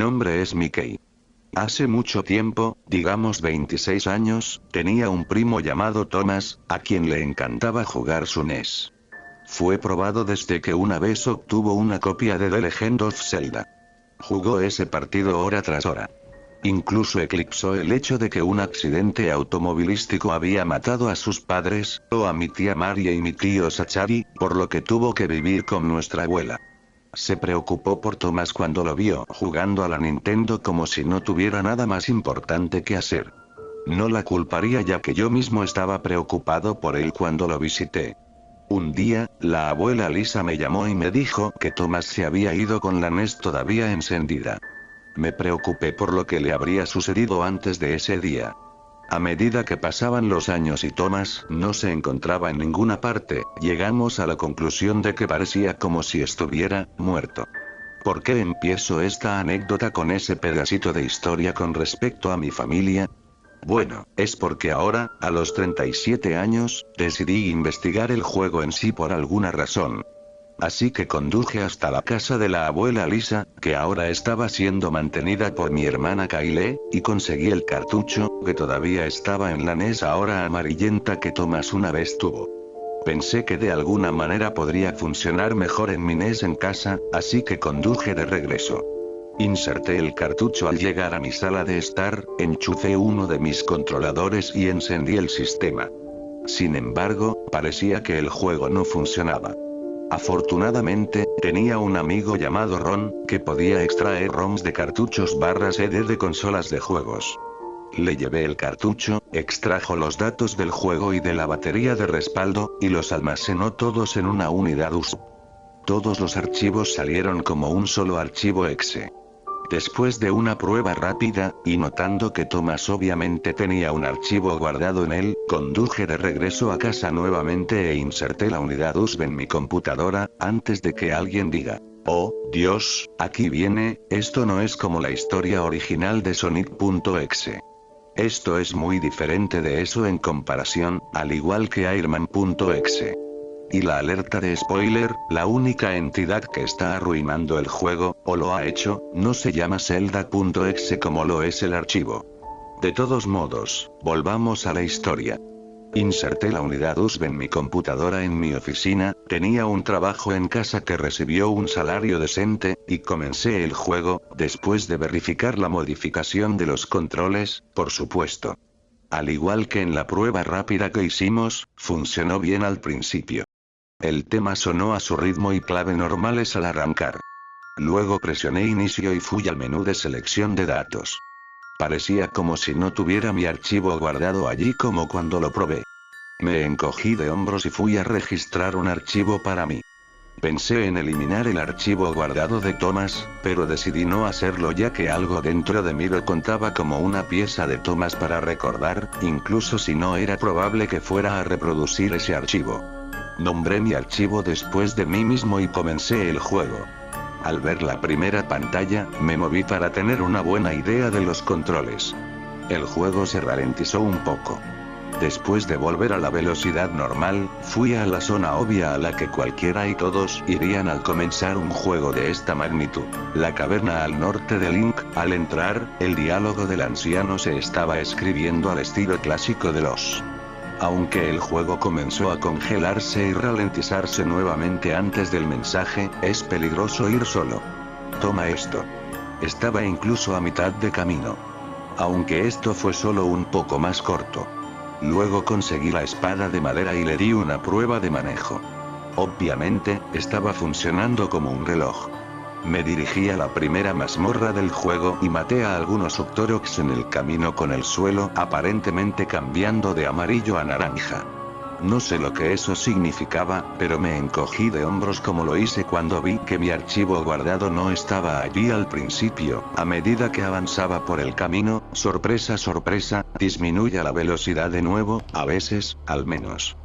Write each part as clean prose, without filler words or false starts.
nombre es Mickey. Hace mucho tiempo, digamos 26 años, tenía un primo llamado Thomas, a quien le encantaba jugar su NES. Fue probado desde que una vez obtuvo una copia de The Legend of Zelda. Jugó ese partido hora tras hora. Incluso eclipsó el hecho de que un accidente automovilístico había matado a sus padres, o a mi tía Maria y mi tío Sachari, por lo que tuvo que vivir con nuestra abuela. Se preocupó por Thomas cuando lo vio jugando a la Nintendo como si no tuviera nada más importante que hacer. No la culparía ya que yo mismo estaba preocupado por él cuando lo visité. Un día, la abuela Lisa me llamó y me dijo que Thomas se había ido con la NES todavía encendida. Me preocupé por lo que le habría sucedido antes de ese día. A medida que pasaban los años y Thomas no se encontraba en ninguna parte, llegamos a la conclusión de que parecía como si estuviera muerto. ¿Por qué empiezo esta anécdota con ese pedacito de historia con respecto a mi familia? Bueno, es porque ahora, a los 37 años, decidí investigar el juego en sí por alguna razón. Así que conduje hasta la casa de la abuela Lisa, que ahora estaba siendo mantenida por mi hermana Kyle, y conseguí el cartucho, que todavía estaba en la NES ahora amarillenta que Thomas una vez tuvo. Pensé que de alguna manera podría funcionar mejor en mi NES en casa, así que conduje de regreso. Inserté el cartucho al llegar a mi sala de estar, enchufé uno de mis controladores y encendí el sistema. Sin embargo, parecía que el juego no funcionaba. Afortunadamente, tenía un amigo llamado Ron, que podía extraer ROMs de cartuchos /CD de consolas de juegos. Le llevé el cartucho, extrajo los datos del juego y de la batería de respaldo, y los almacenó todos en una unidad USB. Todos los archivos salieron como un solo archivo exe. Después de una prueba rápida, y notando que Thomas obviamente tenía un archivo guardado en él, conduje de regreso a casa nuevamente e inserté la unidad USB en mi computadora, antes de que alguien diga: "Oh, Dios, aquí viene, esto no es como la historia original de Sonic.exe. Esto es muy diferente de eso en comparación, al igual que Airman.exe. Y la alerta de spoiler, la única entidad que está arruinando el juego, o lo ha hecho, no se llama Zelda.exe como lo es el archivo. De todos modos, volvamos a la historia. Inserté la unidad USB en mi computadora en mi oficina, tenía un trabajo en casa que recibió un salario decente, y comencé el juego, después de verificar la modificación de los controles, por supuesto. Al igual que en la prueba rápida que hicimos, funcionó bien al principio. El tema sonó a su ritmo y clave normales al arrancar. Luego presioné inicio y fui al menú de selección de datos. Parecía como si no tuviera mi archivo guardado allí como cuando lo probé. Me encogí de hombros y fui a registrar un archivo para mí. Pensé en eliminar el archivo guardado de Thomas, pero decidí no hacerlo ya que algo dentro de mí lo contaba como una pieza de Thomas para recordar, incluso si no era probable que fuera a reproducir ese archivo. Nombré mi archivo después de mí mismo y comencé el juego. Al ver la primera pantalla, me moví para tener una buena idea de los controles. El juego se ralentizó un poco. Después de volver a la velocidad normal, fui a la zona obvia a la que cualquiera y todos irían al comenzar un juego de esta magnitud. La caverna al norte de Link. Al entrar, el diálogo del anciano se estaba escribiendo al estilo clásico de los. Aunque el juego comenzó a congelarse y ralentizarse nuevamente antes del mensaje, es peligroso ir solo. Toma esto. Estaba incluso a mitad de camino. Aunque esto fue solo un poco más corto. Luego conseguí la espada de madera y le di una prueba de manejo. Obviamente, estaba funcionando como un reloj. Me dirigí a la primera mazmorra del juego y maté a algunos Octoroks en el camino con el suelo aparentemente cambiando de amarillo a naranja. No sé lo que eso significaba, pero me encogí de hombros como lo hice cuando vi que mi archivo guardado no estaba allí al principio. A medida que avanzaba por el camino, sorpresa sorpresa, disminuye la velocidad de nuevo, a veces, al menos.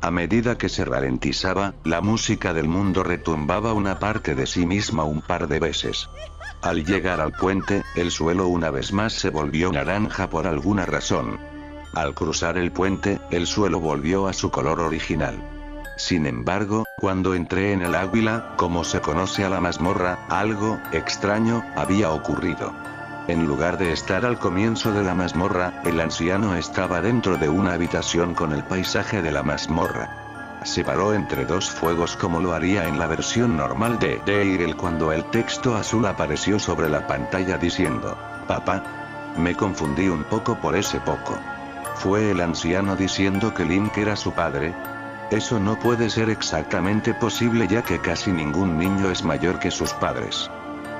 A medida que se ralentizaba, la música del mundo retumbaba una parte de sí misma un par de veces. Al llegar al puente, el suelo una vez más se volvió naranja por alguna razón. Al cruzar el puente, el suelo volvió a su color original. Sin embargo, cuando entré en el Águila, como se conoce a la mazmorra, algo extraño había ocurrido. En lugar de estar al comienzo de la mazmorra, el anciano estaba dentro de una habitación con el paisaje de la mazmorra. Se paró entre dos fuegos como lo haría en la versión normal de Deirel cuando el texto azul apareció sobre la pantalla diciendo, «Papá». Me confundí un poco por ese poco. ¿Fue el anciano diciendo que Link era su padre? Eso no puede ser exactamente posible ya que casi ningún niño es mayor que sus padres.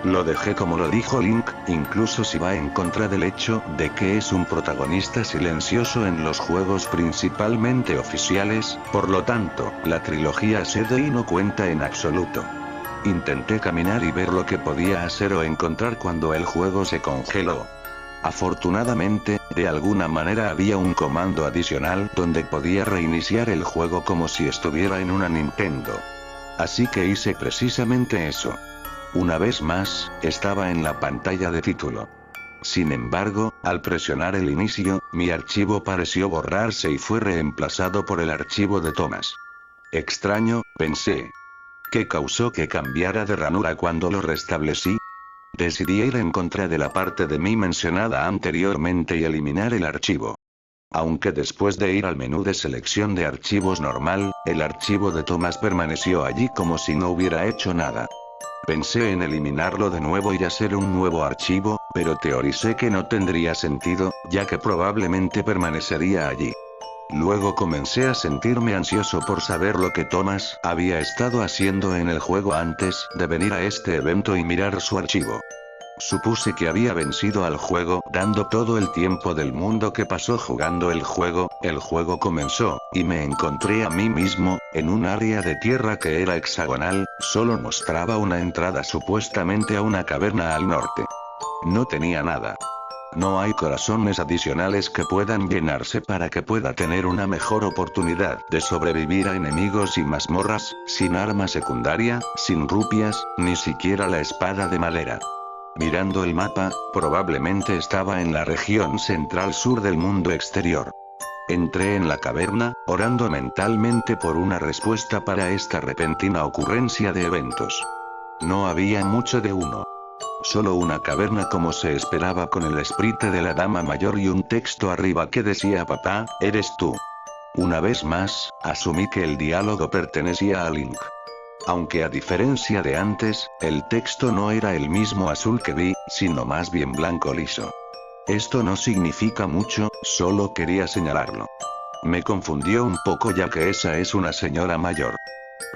Lo dejé como lo dijo Link, incluso si va en contra del hecho de que es un protagonista silencioso en los juegos principalmente oficiales, por lo tanto, la trilogía CD no cuenta en absoluto. Intenté caminar y ver lo que podía hacer o encontrar cuando el juego se congeló. Afortunadamente, de alguna manera había un comando adicional donde podía reiniciar el juego como si estuviera en una Nintendo. Así que hice precisamente eso. Una vez más, estaba en la pantalla de título. Sin embargo, al presionar el inicio, mi archivo pareció borrarse y fue reemplazado por el archivo de Thomas. Extraño, pensé. ¿Qué causó que cambiara de ranura cuando lo restablecí? Decidí ir en contra de la parte de mí mencionada anteriormente y eliminar el archivo. Aunque después de ir al menú de selección de archivos normal, el archivo de Thomas permaneció allí como si no hubiera hecho nada. Pensé en eliminarlo de nuevo y hacer un nuevo archivo, pero teoricé que no tendría sentido, ya que probablemente permanecería allí. Luego comencé a sentirme ansioso por saber lo que Thomas había estado haciendo en el juego antes de venir a este evento y mirar su archivo. Supuse que había vencido al juego, dando todo el tiempo del mundo que pasó jugando el juego comenzó, y me encontré a mí mismo, en un área de tierra que era hexagonal, solo mostraba una entrada supuestamente a una caverna al norte. No tenía nada. No hay corazones adicionales que puedan llenarse para que pueda tener una mejor oportunidad de sobrevivir a enemigos y mazmorras, sin arma secundaria, sin rupias, ni siquiera la espada de madera. Mirando el mapa, probablemente estaba en la región central sur del mundo exterior. Entré en la caverna, orando mentalmente por una respuesta para esta repentina ocurrencia de eventos. No había mucho de uno. Solo una caverna como se esperaba con el esprite de la dama mayor y un texto arriba que decía «Papá, eres tú». Una vez más, asumí que el diálogo pertenecía a Link. Aunque a diferencia de antes, el texto no era el mismo azul que vi, sino más bien blanco liso. Esto no significa mucho, solo quería señalarlo. Me confundió un poco ya que esa es una señora mayor.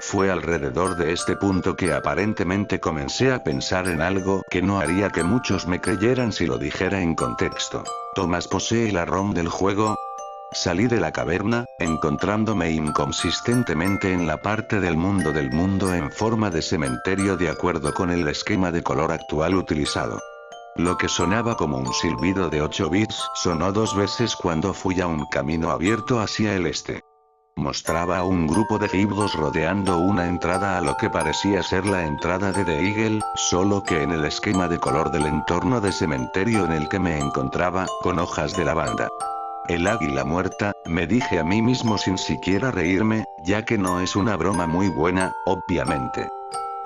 Fue alrededor de este punto que aparentemente comencé a pensar en algo que no haría que muchos me creyeran si lo dijera en contexto. ¿Thomas posee la ROM del juego? Salí de la caverna, encontrándome inconsistentemente en la parte del mundo en forma de cementerio de acuerdo con el esquema de color actual utilizado. Lo que sonaba como un silbido de 8 bits sonó 2 veces cuando fui a un camino abierto hacia el este. Mostraba a un grupo de gibdos rodeando una entrada a lo que parecía ser la entrada de The Eagle, solo que en el esquema de color del entorno de cementerio en el que me encontraba, con hojas de lavanda. El águila muerta, me dije a mí mismo sin siquiera reírme, ya que no es una broma muy buena, obviamente.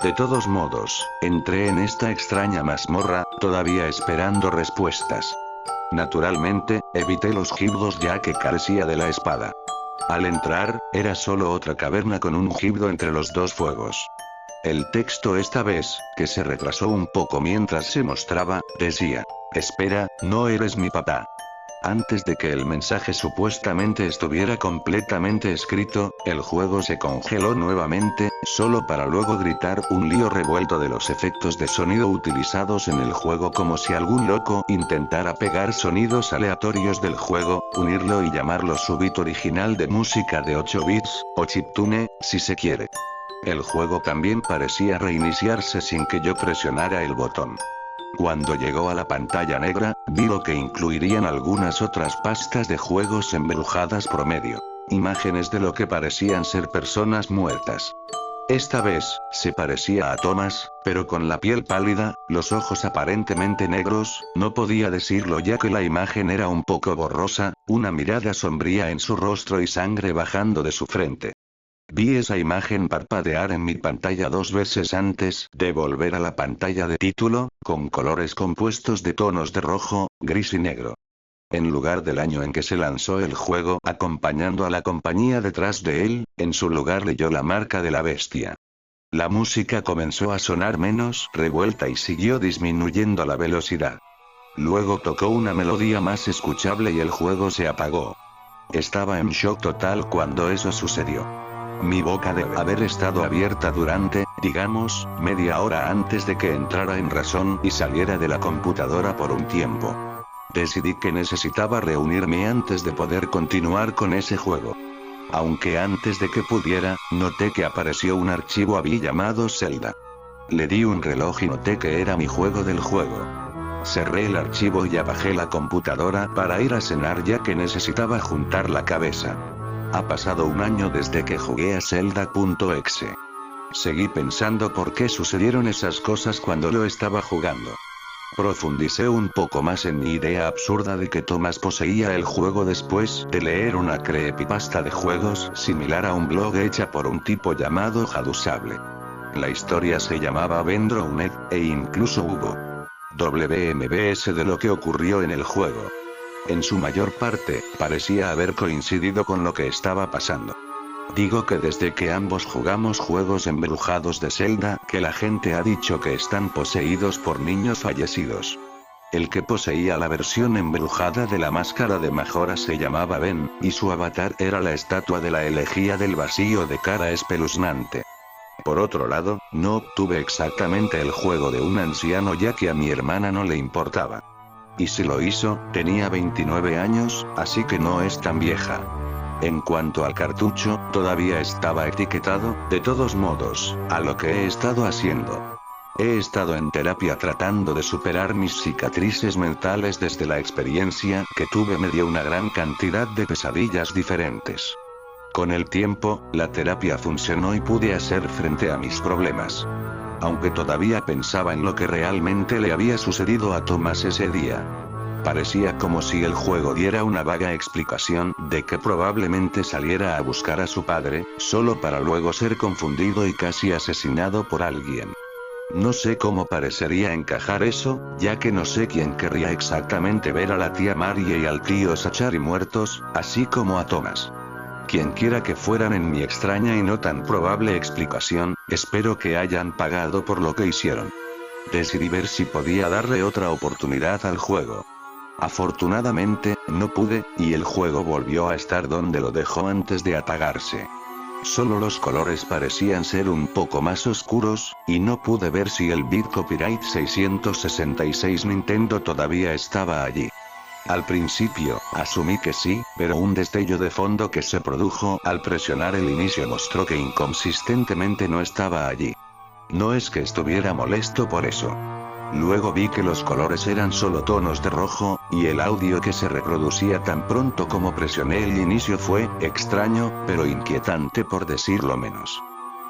De todos modos, entré en esta extraña mazmorra, todavía esperando respuestas. Naturalmente, evité los gibdos ya que carecía de la espada. Al entrar, era solo otra caverna con un gibdo entre los dos fuegos. El texto esta vez, que se retrasó un poco mientras se mostraba, decía: «Espera, no eres mi papá». Antes de que el mensaje supuestamente estuviera completamente escrito, el juego se congeló nuevamente, solo para luego gritar un lío revuelto de los efectos de sonido utilizados en el juego como si algún loco intentara pegar sonidos aleatorios del juego, unirlo y llamarlo su bit original de música de 8 bits, o chiptune, si se quiere. El juego también parecía reiniciarse sin que yo presionara el botón. Cuando llegó a la pantalla negra, vi lo que incluirían algunas otras pastas de juegos embrujadas promedio. Imágenes de lo que parecían ser personas muertas. Esta vez, se parecía a Thomas, pero con la piel pálida, los ojos aparentemente negros, no podía decirlo ya que la imagen era un poco borrosa, una mirada sombría en su rostro y sangre bajando de su frente. Vi esa imagen parpadear en mi pantalla 2 veces antes de volver a la pantalla de título, con colores compuestos de tonos de rojo, gris y negro. En lugar del año en que se lanzó el juego acompañando a la compañía detrás de él, en su lugar leyó la marca de la bestia. La música comenzó a sonar menos revuelta y siguió disminuyendo la velocidad. Luego tocó una melodía más escuchable y el juego se apagó. Estaba en shock total cuando eso sucedió. Mi boca debe haber estado abierta durante, digamos, media hora antes de que entrara en razón y saliera de la computadora por un tiempo. Decidí que necesitaba reunirme antes de poder continuar con ese juego. Aunque antes de que pudiera, noté que apareció un archivo AVI llamado Zelda. Le di un reloj y noté que era mi juego del juego. Cerré el archivo y apagé la computadora para ir a cenar ya que necesitaba juntar la cabeza. Ha pasado un año desde que jugué a Zelda.exe. Seguí pensando por qué sucedieron esas cosas cuando lo estaba jugando. Profundicé un poco más en mi idea absurda de que Thomas poseía el juego después de leer una creepypasta de juegos similar a un blog hecha por un tipo llamado Jadusable. La historia se llamaba Vendrowned, e incluso hubo WMVs de lo que ocurrió en el juego. En su mayor parte, parecía haber coincidido con lo que estaba pasando. Digo que desde que ambos jugamos juegos embrujados de Zelda, que la gente ha dicho que están poseídos por niños fallecidos. El que poseía la versión embrujada de la máscara de Majora se llamaba Ben, y su avatar era la estatua de la elegía del vacío de cara espeluznante. Por otro lado, no obtuve exactamente el juego de un anciano ya que a mi hermana no le importaba. Y si lo hizo, tenía 29 años, así que no es tan vieja. En cuanto al cartucho, todavía estaba etiquetado, de todos modos, a lo que he estado haciendo. He estado en terapia tratando de superar mis cicatrices mentales desde la experiencia que tuve me dio una gran cantidad de pesadillas diferentes. Con el tiempo, la terapia funcionó y pude hacer frente a mis problemas. Aunque todavía pensaba en lo que realmente le había sucedido a Thomas ese día. Parecía como si el juego diera una vaga explicación de que probablemente saliera a buscar a su padre, solo para luego ser confundido y casi asesinado por alguien. No sé cómo parecería encajar eso, ya que no sé quién querría exactamente ver a la tía Marie y al tío Zachary muertos, así como a Thomas. Quienquiera que fueran en mi extraña y no tan probable explicación, espero que hayan pagado por lo que hicieron. Decidí ver si podía darle otra oportunidad al juego. Afortunadamente, no pude, y el juego volvió a estar donde lo dejó antes de apagarse. Solo los colores parecían ser un poco más oscuros, y no pude ver si el bit copyright 666 Nintendo todavía estaba allí. Al principio, asumí que sí, pero un destello de fondo que se produjo al presionar el inicio mostró que inconsistentemente no estaba allí. No es que estuviera molesto por eso. Luego vi que los colores eran solo tonos de rojo, y el audio que se reproducía tan pronto como presioné el inicio fue extraño, pero inquietante por decirlo menos.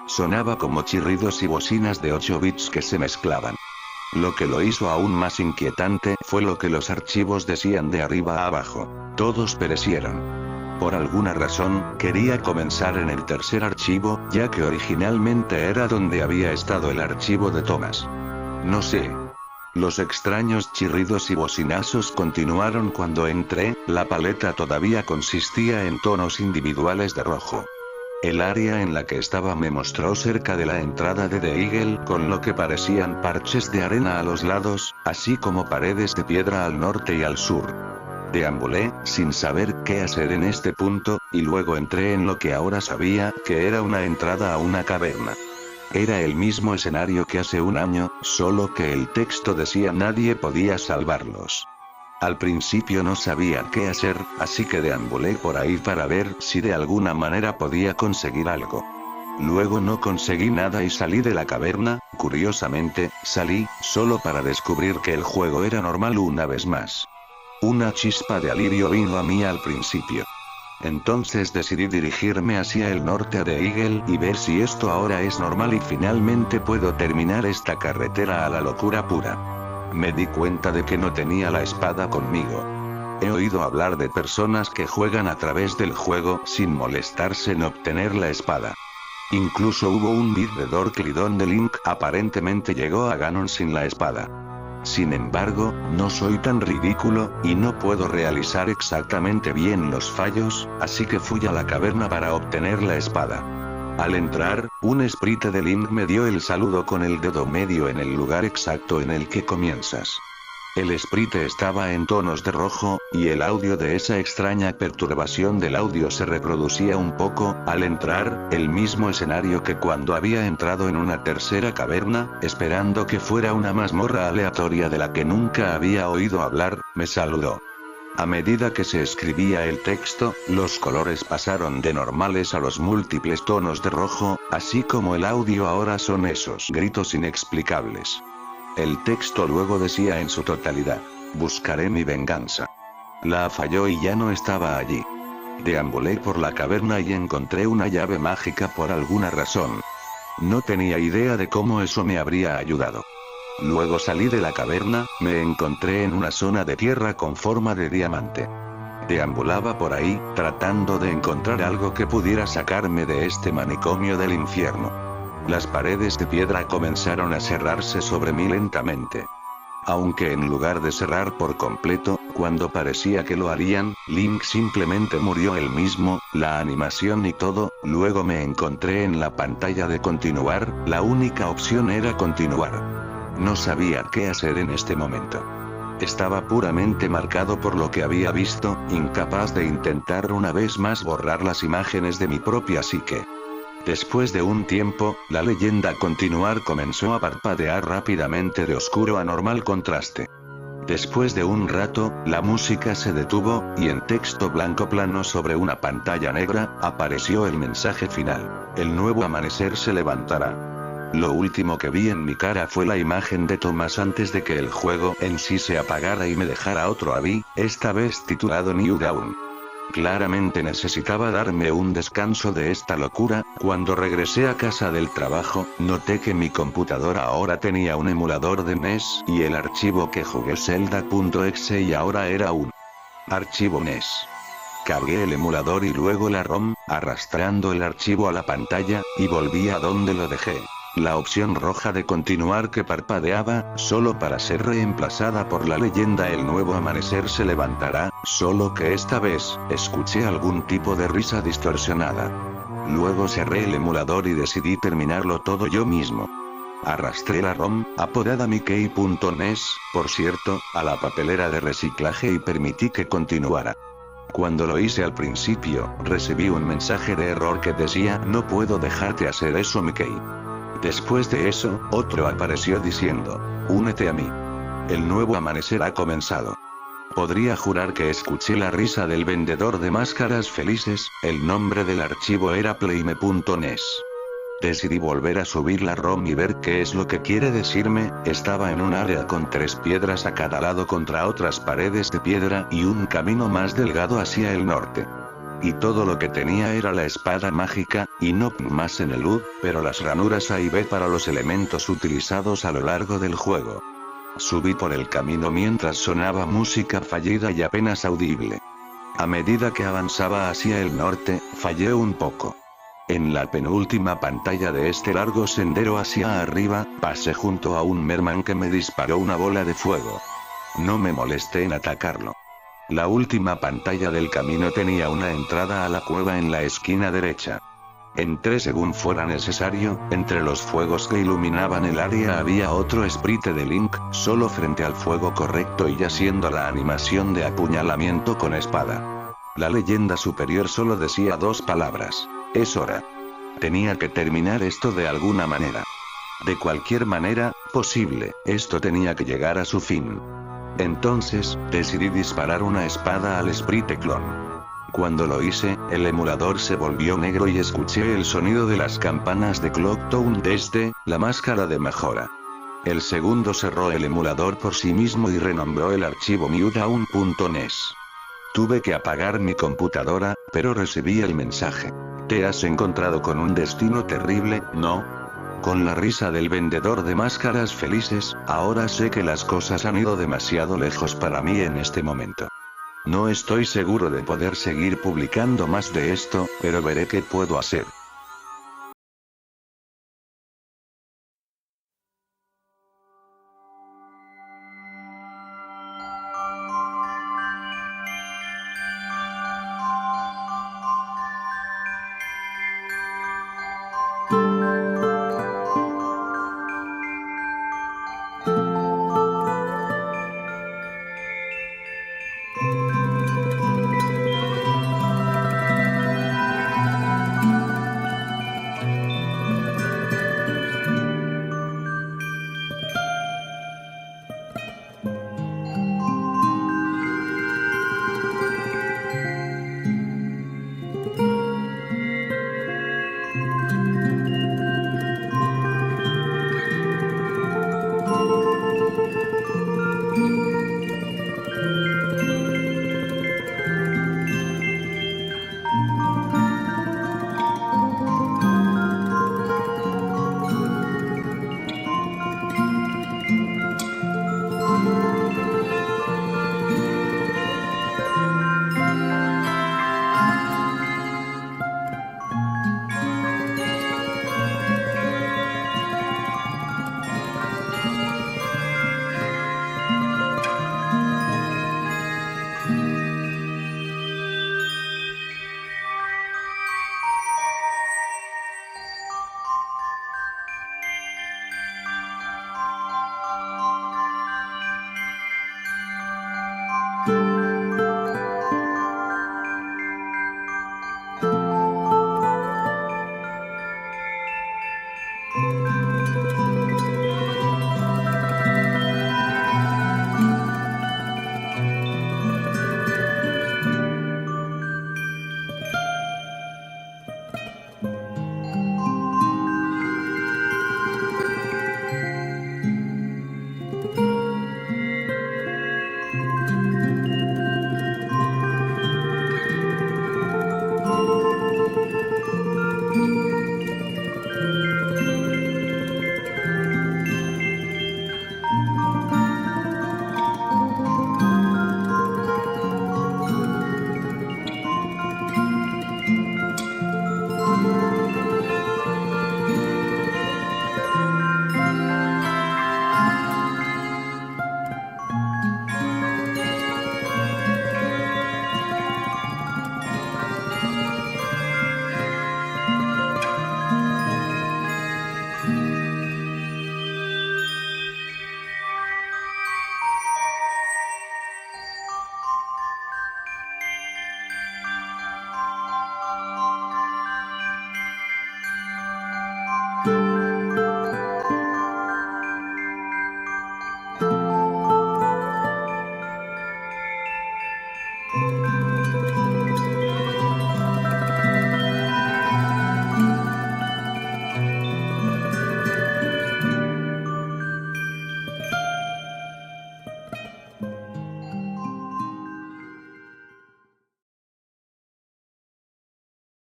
Sonaba como chirridos y bocinas de 8 bits que se mezclaban. Lo que lo hizo aún más inquietante fue lo que los archivos decían de arriba a abajo. Todos perecieron. Por alguna razón, quería comenzar en el tercer archivo, ya que originalmente era donde había estado el archivo de Thomas. No sé. Los extraños chirridos y bocinazos continuaron cuando entré, la paleta todavía consistía en tonos individuales de rojo. El área en la que estaba me mostró cerca de la entrada de The Eagle con lo que parecían parches de arena a los lados, así como paredes de piedra al norte y al sur. Deambulé, sin saber qué hacer en este punto, y luego entré en lo que ahora sabía que era una entrada a una caverna. Era el mismo escenario que hace un año, solo que el texto decía nadie podía salvarlos. Al principio no sabía qué hacer, así que deambulé por ahí para ver si de alguna manera podía conseguir algo. Luego no conseguí nada y salí de la caverna, curiosamente, salí, solo para descubrir que el juego era normal una vez más. Una chispa de alivio vino a mí al principio. Entonces decidí dirigirme hacia el norte de Eagle y ver si esto ahora es normal y finalmente puedo terminar esta carretera a la locura pura. Me di cuenta de que no tenía la espada conmigo. He oído hablar de personas que juegan a través del juego sin molestarse en obtener la espada. Incluso hubo un beat de Dorkly donde Link aparentemente llegó a Ganon sin la espada. Sin embargo, no soy tan ridículo, y no puedo realizar exactamente bien los fallos, así que fui a la caverna para obtener la espada. Al entrar, un sprite de Link me dio el saludo con el dedo medio en el lugar exacto en el que comienzas. El sprite estaba en tonos de rojo, y el audio de esa extraña perturbación del audio se reproducía un poco, al entrar, el mismo escenario que cuando había entrado en una tercera caverna, esperando que fuera una mazmorra aleatoria de la que nunca había oído hablar, me saludó. A medida que se escribía el texto, los colores pasaron de normales a los múltiples tonos de rojo, así como el audio ahora son esos gritos inexplicables. El texto luego decía en su totalidad: buscaré mi venganza. La falló y ya no estaba allí. Deambulé por la caverna y encontré una llave mágica por alguna razón. No tenía idea de cómo eso me habría ayudado. Luego salí de la caverna, me encontré en una zona de tierra con forma de diamante. Deambulaba por ahí, tratando de encontrar algo que pudiera sacarme de este manicomio del infierno. Las paredes de piedra comenzaron a cerrarse sobre mí lentamente. Aunque en lugar de cerrar por completo, cuando parecía que lo harían, Link simplemente murió él mismo, la animación y todo. Luego me encontré en la pantalla de continuar, la única opción era continuar. No sabía qué hacer en este momento. Estaba puramente marcado por lo que había visto, incapaz de intentar una vez más borrar las imágenes de mi propia psique. Después de un tiempo, la leyenda continuar comenzó a parpadear rápidamente de oscuro a normal contraste. Después de un rato, la música se detuvo, y en texto blanco plano sobre una pantalla negra, apareció el mensaje final: el nuevo amanecer se levantará. Lo último que vi en mi cara fue la imagen de Thomas antes de que el juego en sí se apagara y me dejara otro avi, esta vez titulado New Dawn. Claramente necesitaba darme un descanso de esta locura. Cuando regresé a casa del trabajo, noté que mi computadora ahora tenía un emulador de NES, y el archivo que jugué Zelda.exe y ahora era un archivo NES. Cargué el emulador y luego la ROM, arrastrando el archivo a la pantalla, y volví a donde lo dejé. La opción roja de continuar que parpadeaba, solo para ser reemplazada por la leyenda el nuevo amanecer se levantará, solo que esta vez, escuché algún tipo de risa distorsionada. Luego cerré el emulador y decidí terminarlo todo yo mismo. Arrastré la ROM, apodada Mickey.NES, por cierto, a la papelera de reciclaje y permití que continuara. Cuando lo hice al principio, recibí un mensaje de error que decía: no puedo dejarte hacer eso, Mickey. Después de eso, otro apareció diciendo: únete a mí. El nuevo amanecer ha comenzado. Podría jurar que escuché la risa del vendedor de máscaras felices. El nombre del archivo era playme.nes. Decidí volver a subir la ROM y ver qué es lo que quiere decirme. Estaba en un área con 3 piedras a cada lado contra otras paredes de piedra y un camino más delgado hacia el norte. Y todo lo que tenía era la espada mágica, y no más en el HUD, pero las ranuras A y B para los elementos utilizados a lo largo del juego. Subí por el camino mientras sonaba música fallida y apenas audible. A medida que avanzaba hacia el norte, fallé un poco. En la penúltima pantalla de este largo sendero hacia arriba, pasé junto a un merman que me disparó una bola de fuego. No me molesté en atacarlo. La última pantalla del camino tenía una entrada a la cueva en la esquina derecha. Entré según fuera necesario. Entre los fuegos que iluminaban el área había otro sprite de Link, solo frente al fuego correcto y haciendo la animación de apuñalamiento con espada. La leyenda superior solo decía 2 palabras: es hora. Tenía que terminar esto de alguna manera. De cualquier manera posible, esto tenía que llegar a su fin. Entonces, decidí disparar una espada al sprite clon. Cuando lo hice, el emulador se volvió negro y escuché el sonido de las campanas de Clocktown desde la máscara de mejora. El segundo cerró el emulador por sí mismo y renombró el archivo newdown.nes. Tuve que apagar mi computadora, pero recibí el mensaje: te has encontrado con un destino terrible, ¿no? Con la risa del vendedor de máscaras felices, ahora sé que las cosas han ido demasiado lejos para mí en este momento. No estoy seguro de poder seguir publicando más de esto, pero veré qué puedo hacer.